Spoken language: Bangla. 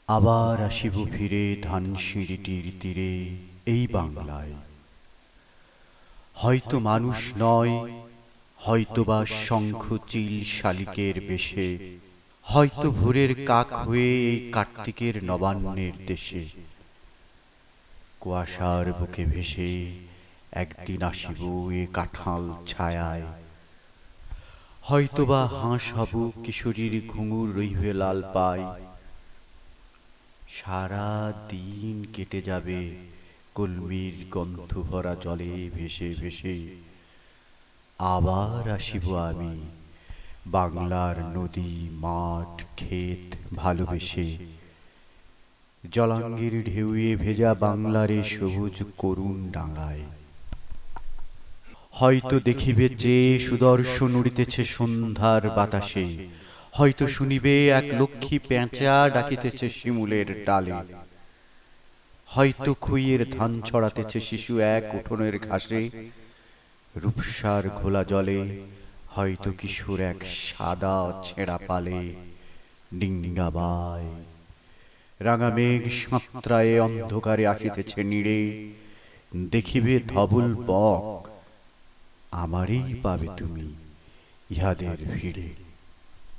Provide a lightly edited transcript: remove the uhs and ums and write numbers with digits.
আবার আসিব ফিরে ধানসিঁড়িটির তীরে এই বাংলায়। হয়তো মানুষ নয়, হয়তোবা শঙ্খ চিল শালিকের বেশে, হয়তো ভোরের কাক হয়ে এই কার্তিকের নবান্নের দেশে। কুয়াশার বুকে ভেসে একদিন আসিব এ কাঁঠাল ছায়ায়। হয়তোবা হাঁস হব কিশোরীর ঘুঙুর রইবে লাল পায়। সারা দিন কেটে যাবে কলমির গন্ধ ভরা জলে ভেসে ভেসে। আবার আসিব আমি বাংলার নদী মাঠ ক্ষেত ভালোবেসে। জলাঙ্গির ঢেউয়ে ভেজা বাংলারে সবুজ করুণ ডাঙায়। হয়তো দেখিবে যে সুদর্শন উড়িতেছে সন্ধ্যার বাতাসে, হয়তো শুনিবে এক লক্ষ্মী পেঁচা ডাকিতেছে শিমুলের ডালে। হয়তো খুইয়ের ধান ছড়াতেছে শিশু এক উঠোনের ঘাসে, রূপসার ঘোলা জলে। হয়তো কিশোর এক সাদা ছেঁড়া পালে ডিঙ্গাবায়। রাঙা মেঘ সাঁতরায়ে অন্ধকারে আসিতেছে নীড়ে, দেখিবে ধবল বক, আমারই পাবে তুমি ইহাদের ভিড়ে।